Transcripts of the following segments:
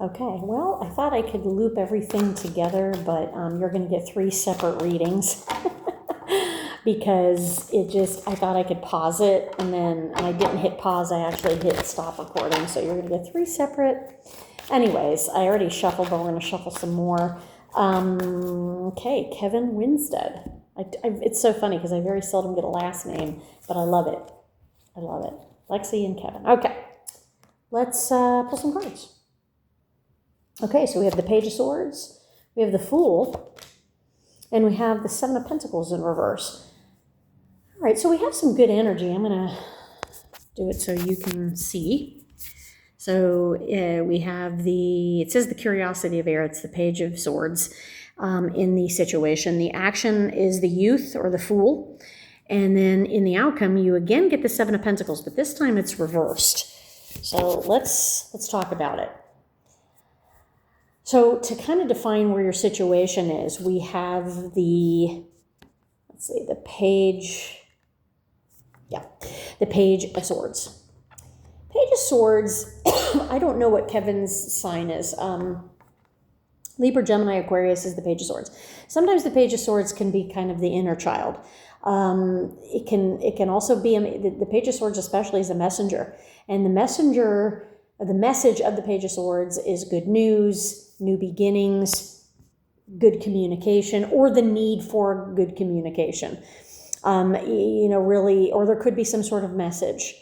Okay, well, I thought I could loop everything together, but you're going to get 3 separate readings because I thought I could pause it, and then I didn't hit pause, I actually hit stop recording, so you're going to get 3 separate. Anyways, I already shuffled, but we're going to shuffle some more. Okay, Kevin Winstead. It's so funny because I very seldom get a last name, but I love it. I love it. Lexie and Kevin. Okay, let's pull some cards. Okay, so we have the Page of Swords, we have the Fool, and we have the Seven of Pentacles in reverse. All right, so we have some good energy. I'm going to do it so you can see. So we have it says the Curiosity of Air. It's the Page of Swords in the situation. The action is the Youth or the Fool. And then in the outcome, you again get the Seven of Pentacles, but this time it's reversed. So let's talk about it. So to kind of define where your situation is, we have the Page of Swords. Page of Swords, I don't know what Kevin's sign is. Libra, Gemini, Aquarius is the Page of Swords. Sometimes the Page of Swords can be kind of the inner child. It can also be, the Page of Swords especially is a messenger. And the message of the Page of Swords is good news, new beginnings, good communication, or the need for good communication. Really, or there could be some sort of message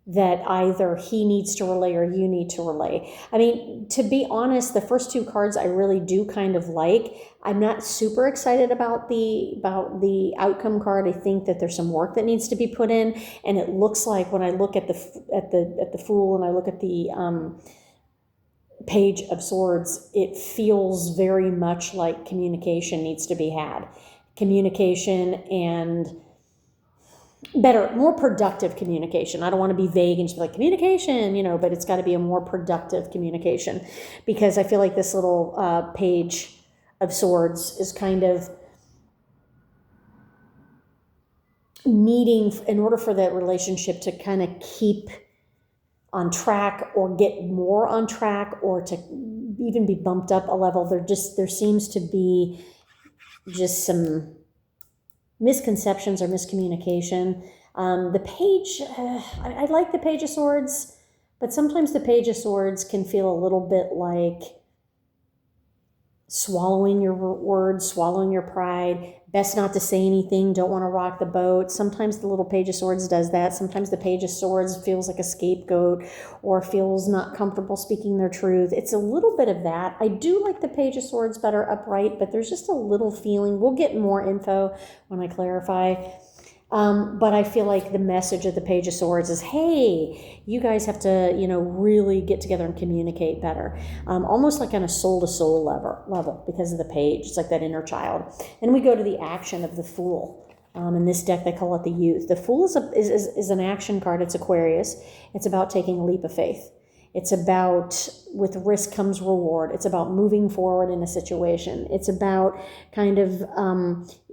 that either he needs to relay or you need to relay. I mean, to be honest, the first 2 cards I really do kind of like. I'm not super excited about the outcome card. I think that there's some work that needs to be put in, and it looks like when I look at the Fool and I look at the Page of Swords, it feels very much like communication needs to be had. Communication and better, more productive communication. I don't want to be vague and just be like communication, but it's got to be a more productive communication, because I feel like this little Page of Swords is kind of needing, in order for that relationship to kind of keep on track or get more on track or to even be bumped up a level, there seems to be just some misconceptions or miscommunication. The Page, I like the Page of Swords, but sometimes the Page of Swords can feel a little bit like swallowing your words, swallowing your pride, best not to say anything, don't want to rock the boat. Sometimes the little Page of Swords does that. Sometimes the Page of Swords feels like a scapegoat or feels not comfortable speaking their truth. It's a little bit of that. I do like the Page of Swords better upright, but there's just a little feeling. We'll get more info when I clarify. But I feel like the message of the Page of Swords is, hey, you guys have to, really get together and communicate better. Almost like on a soul-to-soul level because of the Page. It's like that inner child. And we go to the action of the Fool. In this deck, they call it the Youth. The Fool is an action card. It's Aquarius. It's about taking a leap of faith. It's about, with risk comes reward. It's about moving forward in a situation. It's about kind of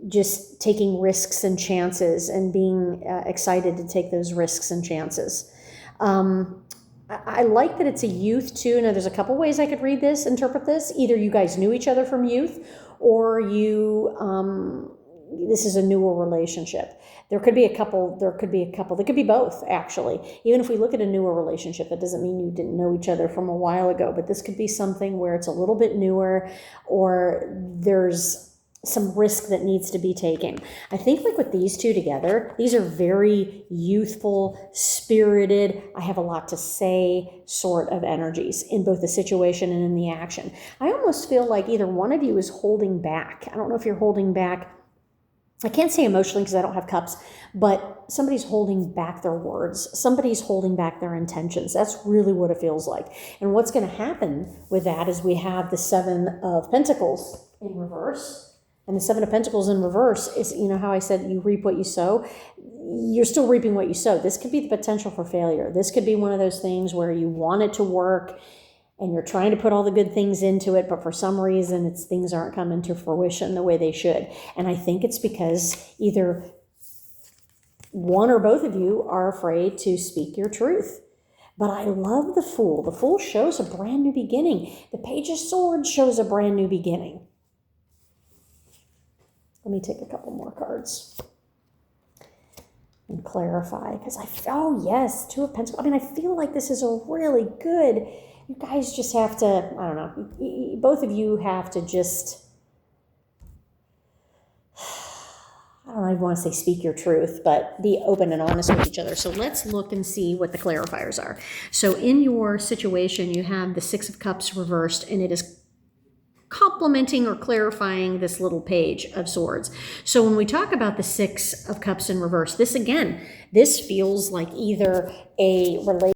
just taking risks and chances and being excited to take those risks and chances. I like that it's a youth too. Now, there's a couple ways I could interpret this. Either you guys knew each other from youth, or this is a newer relationship. There could be a couple, there could be both, actually. Even if we look at a newer relationship, that doesn't mean you didn't know each other from a while ago, but this could be something where it's a little bit newer, or there's some risk that needs to be taken. I think like with these two together, these are very youthful, spirited, I have a lot to say sort of energies in both the situation and in the action. I almost feel like either one of you is holding back. I don't know if you're holding back, I can't say emotionally because I don't have cups, but somebody's holding back their words. Somebody's holding back their intentions. That's really what it feels like. And what's going to happen with that is we have the Seven of Pentacles in reverse. And the Seven of Pentacles in reverse is, how I said you reap what you sow. You're still reaping what you sow. This could be the potential for failure. This could be one of those things where you want it to work and you're trying to put all the good things into it, but for some reason things aren't coming to fruition the way they should. And I think it's because either one or both of you are afraid to speak your truth. But I love the Fool. The Fool shows a brand new beginning. The Page of Swords shows a brand new beginning. Let me take a couple more cards and clarify, because oh yes, Two of Pentacles. I mean, I feel like this is a really good, you guys just have to, I don't know, both of you have to just, I don't even want to say speak your truth, but be open and honest with each other. So let's look and see what the clarifiers are. So in your situation, you have the Six of Cups reversed, and it is complementing or clarifying this little Page of Swords. So when we talk about the Six of Cups in reverse, this again, this feels like either a relationship